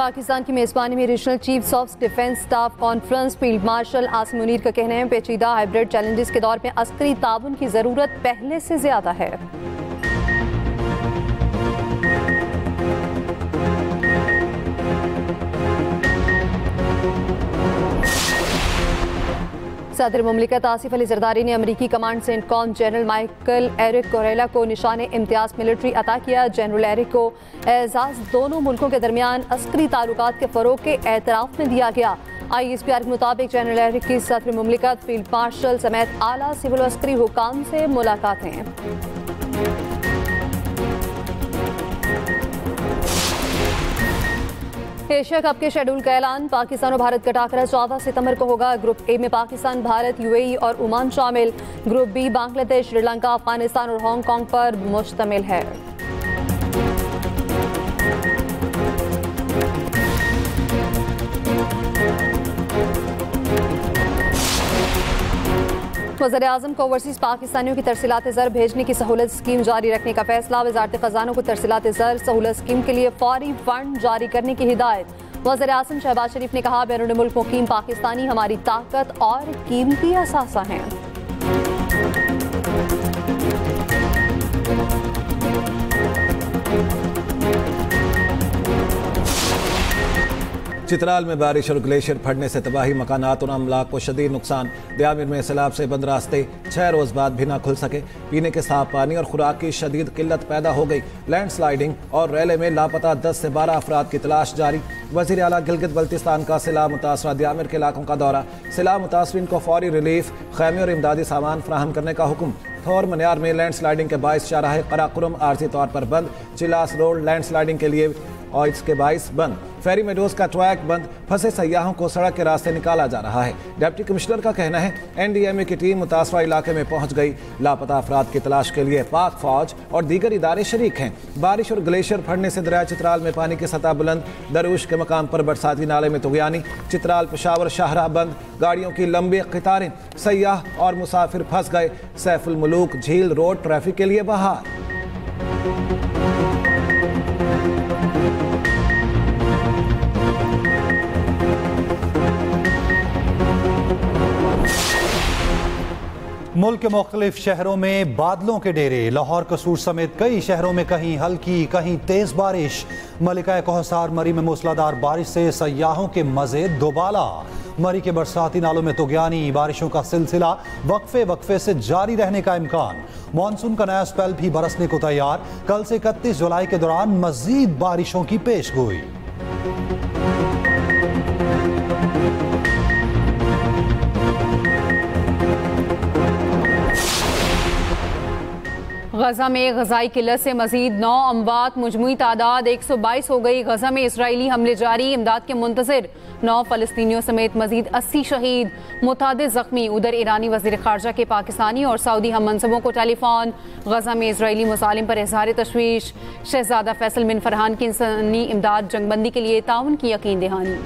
पाकिस्तान की मेज़बानी में regional chiefs of defence staff conference field marshal Asim Munir का कहना है पेचीदा हाइब्रिड चैलेंजेस के दौर में अस्करी ताउन की ज़रूरत पहले से ज़्यादा है। सदर मुमलिकत आसिफ अली जरदारी ने अमरीकी command CENTCOM general Michael Erik कोरेला को निशाने इम्तियाज मिलिट्री अता किया। जनरल एरिक को एजाज दोनों मुल्कों के दरमियान अस्करी ताल्लुकात के फरोग के एतराफ़ में दिया गया। ISPR के मुताबिक जनरल एरिक की सदर मुमलिकत फील्ड मार्शल समेत आला सिविल और अस्करी हुकाम से मुलाकातें। एशिया कप के शेड्यूल का ऐलान। पाकिस्तान और भारत का टाकरा 14 सितंबर को होगा। ग्रुप ए में पाकिस्तान, भारत, UAE और ओमान शामिल। ग्रुप बी बांग्लादेश, श्रीलंका, अफगानिस्तान और हांगकांग पर मुश्तमिल है। वज़ीर-ए-आज़म को ओवरसीज़ पाकिस्तानियों की तरसीलात ज़र भेजने की सहूलत स्कीम जारी रखने का फैसला। वज़ारत ख़ज़ाना को तरसीलात ज़र सहूलत स्कीम के लिए फौरी फंड जारी करने की हिदायत। वज़ीर-ए-आज़म शहबाज शरीफ ने कहा, बैरून मुल्क मुकीम पाकिस्तानी हमारी ताकत और कीमती असासा हैं। चित्राल में बारिश और ग्लेशियर फटने से तबाही, मकानात और अमलाक को शदीद नुकसान। दयामिर में सैलाब से बंद रास्ते 6 रोज बाद भी न खुल सके। पीने के साफ पानी और खुराक की शदीद किल्लत पैदा हो गई। लैंडस्लाइडिंग और रेले में लापता 10 से 12 अफराद की तलाश जारी। वज़ीर आला गिलगित बल्तिस्तान का सैलाब मुतासरा दयामिर के इलाकों का दौरा। सैलाब मुतासरीन को फौरी रिलीफ, खैमे और इमदादी सामान फराहम करने का हुक्म। थौर मनियार में लैंडस्लाइडिंग के बाइस शाहराह कराकुरम आर्जी तौर पर बंद। चिलास रोड लैंडस्लाइडिंग के लिए और इसके बाइस बंद। फेरी मेडोज का ट्रैक बंद। फंसे सयाहों को सड़क के रास्ते निकाला जा रहा है। डिप्टी कमिश्नर का कहना है NDMA की टीम मुतासरा इलाके में पहुंच गई। लापता अफराद की तलाश के लिए पाक फौज और दीगर इदारे शरीक हैं। बारिश और ग्लेशियर फटने से दरिया चित्राल में पानी की सतह बुलंद। दरूश के मकाम पर बरसाती नाले में तुगयानी। चित्राल पेशावर शाहराह बंद। गाड़ियों की लंबी कतारें। सयाह और मुसाफिर फंस गए। सैफुल मुलूक झील रोड ट्रैफिक के लिए बहाल। मुल्क के मुख्तलिफ शहरों में बादलों के डेरे। लाहौर कसूर समेत कई शहरों में कहीं हल्की कहीं तेज बारिश। मलिका कोहसार मरी में मूसलाधार बारिश से सयाहों के मजे दोबाला। मरी के बरसाती नालों में तुगयानी। बारिशों का सिलसिला वक्फे वक्फे से जारी रहने का इम्कान। मानसून का नया स्पेल भी बरसने को तैयार। कल से 31 जुलाई के दौरान मजीद बारिशों की पेशगोई। गजा में गजाई किल्लत से मजीद 9 अमवात, मजमूई तादाद 122 हो गई। गजा में इसराइली हमले जारी, इमदाद के मुंतज़िर। 9 फ़लस्तीनियों समेत मजीद 80 शहीद, मुतादिद जख्मी। उधर ईरानी वज़ीर ख़ारजा के पाकिस्तानी और सऊदी हम मनसबों को टेलीफोन। गजा में इसराइली मुसालिम पर इज़हार तशवीश। शहजादा फैसल बिन फरहान की इंसानी इमदाद जंगबंदी के लिए ताउन की यकीन दहानी।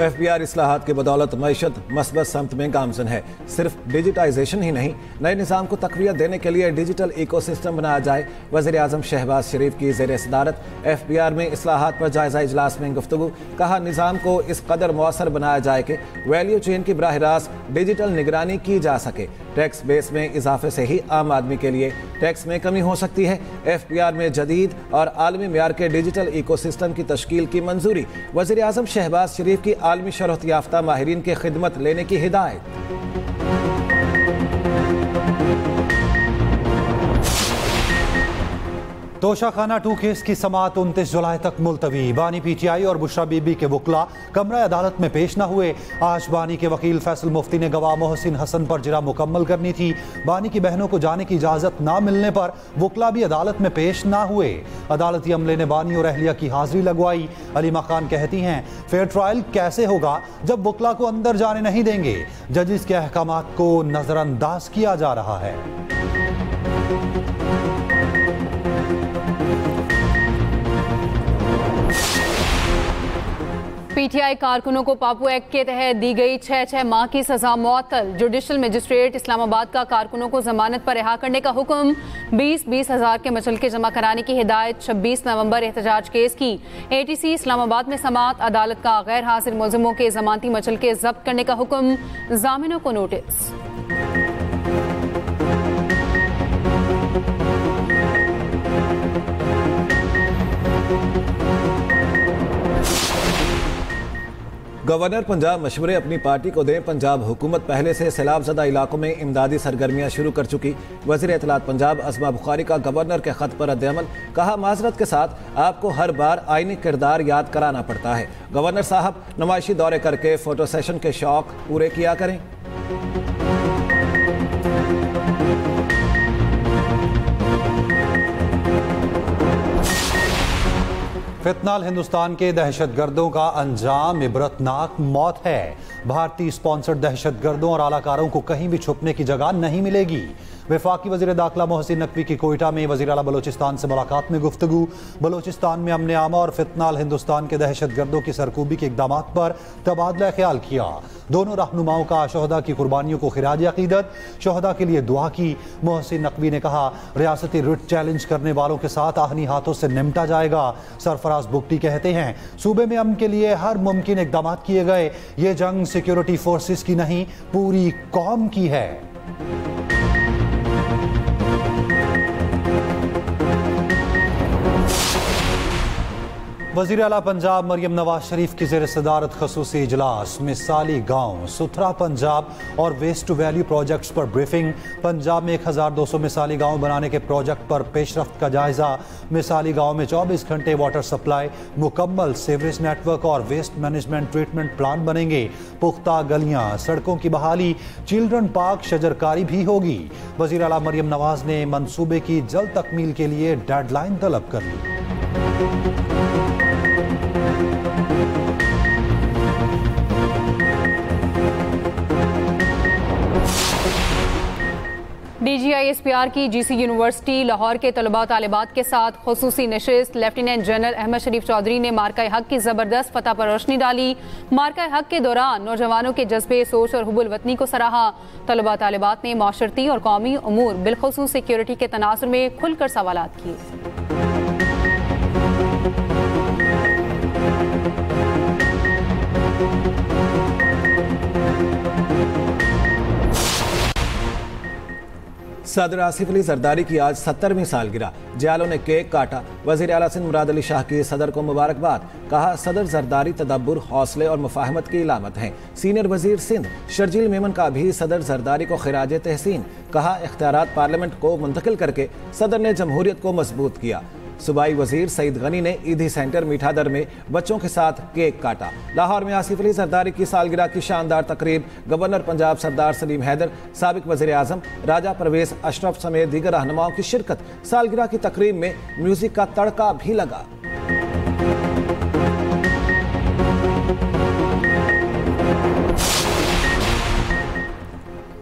FBR इस्लाहात की बदौलत मईशत मस्बत समत में गामजन है। सिर्फ डिजिटाइजेशन ही नहीं, नए निज़ाम को तक़वियत देने के लिए डिजिटल इकोसिस्टम बनाया जाए। वज़ीर-ए-आज़म शहबाज शरीफ की ज़ेर सदारत FBR में इस्लाहात पर जायज़ा इजलास में गुफ्तगू। कहा, निज़ाम को इस कदर मौसर बनाया जाए कि वैल्यू चेन की बराह रास्त डिजिटल निगरानी की जा सके। टैक्स बेस में इजाफे से ही आम आदमी के लिए टैक्स में कमी हो सकती है। FBR में जदीद और आलमी मेयार के डिजिटल इकोसिस्टम की तश्कील की मंजूरी। वज़ीर-ए-आज़म शहबाज शरीफ की आलमी शरोहत याफ्ता माहिरीन की खिदमत लेने की हिदायत। तोशाखाना 2 केस की समाअत 29 जुलाई तक मुलतवी। बानी PTI और बुशरा बीबी के वकला कमरा अदालत में पेश न हुए। आज बानी के वकील फैसल मुफ्ती ने गवाह मोहसिन हसन पर जिरा मुकम्मल करनी थी। बानी की बहनों को जाने की इजाज़त न मिलने पर वकला भी अदालत में पेश न हुए। अदालती अमले ने बानी और अहलिया की हाजिरी लगवाई। अलीमा खान कहती हैं, फेयर ट्रायल कैसे होगा जब वकला को अंदर जाने नहीं देंगे। जजिस के अहकामात को नजरअंदाज किया जा रहा है। पीटीआई कारकुनों को पापू एक्ट के तहत दी गई 6 माह की सजा मुअत्तल। जुडिशल मजिस्ट्रेट इस्लामाबाद का कारकुनों को जमानत पर रिहा करने का हुक्म। 20-20 हज़ार के मचलके जमा कराने की हिदायत। 26 नवंबर एहतजाज केस की एटीसी इस्लामाबाद में समाअत। अदालत का गैर हाजिर मुलजिमों के जमानती मचलके जब्त करने का हुक्म। जामिनों को नोटिस। गवर्नर पंजाब मशवरे अपनी पार्टी को दें। पंजाब हुकूमत पहले से सैलाबज़दा इलाकों में इमदादी सरगर्मियां शुरू कर चुकी। वज़ीर इत्तलात पंजाब अज़मा बुखारी का गवर्नर के खत पर रद्द-ए-अमल। कहा, माज़रत के साथ आपको हर बार आईनी किरदार याद कराना पड़ता है। गवर्नर साहब, नुमाइशी दौरे करके फोटो सेशन के शौक पूरे किया करें। फितनाल हिंदुस्तान के दहशतगर्दों का अंजाम इबरतनाक मौत है। भारतीय स्पॉन्सर्ड दहशतगर्दों और आलाकारों को कहीं भी छुपने की जगह नहीं मिलेगी। वफाकी वज़ीर दाखिला मोहसिन नकवी की कोयटा में वज़ीर आला बलोचिस्तान से मुलाकात में गुफ्तगू। बलोचिस्तान में अमन आमा और फितनाल हिंदुस्तान के दहशतगर्दों की सरकूबी के इक़दाम पर तबादला ख्याल किया। दोनों रहनुमाओं का शहदा की कुर्बानियों को खिराज अकीदत, शहदा के लिए दुआ की। मोहसिन नकवी ने कहा, रियासती रुट चैलेंज करने वालों के साथ आहनी हाथों से निपटा जाएगा। सरफराज बुगटी कहते हैं, सूबे में अमन के लिए हर मुमकिन इक़दाम किए गए। ये जंग सिक्योरिटी फोर्सेस की नहीं, पूरी कौम की है। वज़ीर आला पंजाब मरियम नवाज शरीफ की ज़ेर सदारत खसूसी इजलास। मिसाली गाँव, सुथरा पंजाब और वेस्ट टू वैल्यू प्रोजेक्ट्स पर ब्रीफिंग। पंजाब में 1200 मिसाली गाँव बनाने के प्रोजेक्ट पर पेशरफ्त का जायजा। मिसाली गाँव में 24 घंटे वाटर सप्लाई, मुकम्मल सीवरेज नेटवर्क और वेस्ट मैनेजमेंट ट्रीटमेंट प्लांट बनेंगे। पुख्ता गलियाँ, सड़कों की बहाली, चिल्ड्रन पार्क, शजरकारी भी होगी। वज़ीर आला मरियम नवाज ने मंसूबे की जल्द तकमील के लिए डेडलाइन तलब कर ली। DGISPR की GC यूनिवर्सिटी लाहौर के तलबा तालिबात के साथ खुसूसी नशिस्त। लेफ्टिनेंट जनरल अहमद शरीफ चौधरी ने मार्का हक की ज़बरदस्त फतह पर रोशनी डाली। मार्का हक के दौरान नौजवानों के जज्बे, सोच और हुब्बुल वतनी को सराहा। तलबा तालिबात ने माशरती और कौमी उमूर बिलखुसूस सिक्योरिटी के तनाजुर में खुलकर सवालात किए। सदर आसिफ अली जरदारी की आज 70वीं सालगिरह। जियालों ने केक काटा। वज़ीर आला सिंध मुराद अली शाह की सदर को मुबारकबाद। कहा, सदर जरदारी तदब्बुर, हौसले और मुफाहमत की इलामत हैं। सीनियर वज़ीर सिंध शर्जील मेमन का भी सदर जरदारी को खिराज तहसीन। कहा, इख्तियारात पार्लियामेंट को मुंतकिल करके सदर ने जमहूरियत को मजबूत किया। सूबाई वजीर सईद गनी ने ईदी सेंटर मीठादर में बच्चों के साथ केक काटा। लाहौर में आसिफ अली जरदारी की सालगिरह की शानदार तकरीब। गवर्नर पंजाब सरदार सलीम हैदर, साबिक वज़ीर आज़म राजा परवेज अशरफ समेत दीगर रहनुमाओं की शिरकत। सालगिरह की तकरीब में म्यूजिक का तड़का भी लगा।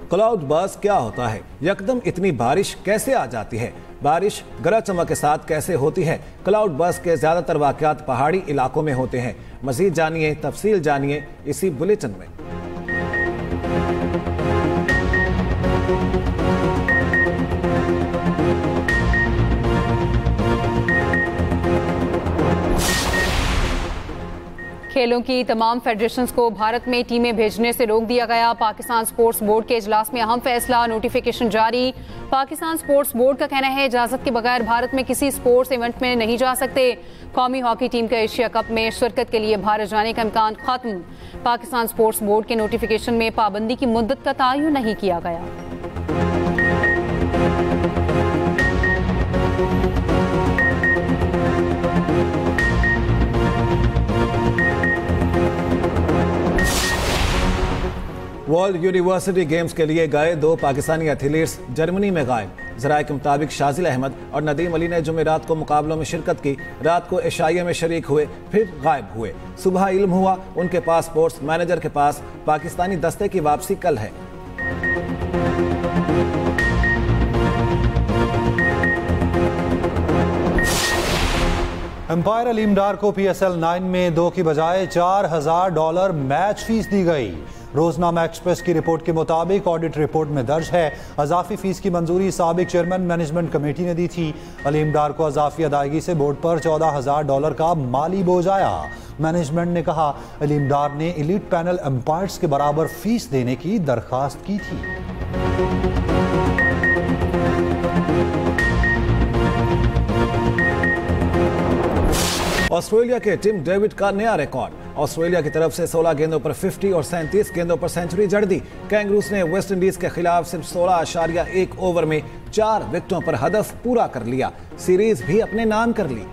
क्लाउड बर्स्ट क्या होता है? यकदम इतनी बारिश कैसे आ जाती है? बारिश गरज चमक के साथ कैसे होती है? क्लाउड बर्स्ट के ज्यादातर वाकयात पहाड़ी इलाकों में होते हैं। मजीद जानिए, तफसील जानिए इसी बुलेटिन में। खेलों की तमाम फेडरेशंस को भारत में टीमें भेजने से रोक दिया गया। पाकिस्तान स्पोर्ट्स बोर्ड के इजलास में अहम फैसला, नोटिफिकेशन जारी। पाकिस्तान स्पोर्ट्स बोर्ड का कहना है, इजाजत के बगैर भारत में किसी स्पोर्ट्स इवेंट में नहीं जा सकते। कौमी हॉकी टीम का एशिया कप में शिरकत के लिए भारत जाने का इम्कान खत्म। पाकिस्तान स्पोर्ट्स बोर्ड के नोटिफिकेशन में पाबंदी की मुद्दत का तयन नहीं किया गया। वर्ल्ड यूनिवर्सिटी गेम्स के लिए गए 2 पाकिस्तानी एथलीट्स जर्मनी में गायब। ज़राए के मुताबिक शाजिल अहमद और नदीम अली ने जुमेरात को मुकाबलों में शिरकत की। रात को एशिया में शरीक हुए, फिर गायब हुए। सुबह इल्म हुआ उनके पास स्पोर्ट्स मैनेजर के पास पाकिस्तानी दस्ते की वापसी कल है। एम्पायर अलीम डार को PSL 9 में 2 की बजाय $4,000 मैच फीस दी गई। रोजनामा एक्सप्रेस की रिपोर्ट के मुताबिक ऑडिट रिपोर्ट में दर्ज है अजाफी फीस की मंजूरी साबिक चेयरमैन मैनेजमेंट कमेटी ने दी थी। अलीम डार को अजाफी अदायगी से बोर्ड पर $14,000 का माली बोझ आया। मैनेजमेंट ने कहा अलीम डार ने एलीट पैनल एम्पायर्स के बराबर फीस देने की दरखास्त की थी। ऑस्ट्रेलिया के टिम डेविड का नया रिकॉर्ड। ऑस्ट्रेलिया की तरफ से 16 गेंदों पर 50 और 37 गेंदों पर सेंचुरी जड़ दी। कैंगरूज ने वेस्ट इंडीज के खिलाफ सिर्फ 16.1 ओवर में 4 विकेटों पर हदफ पूरा कर लिया। सीरीज भी अपने नाम कर ली।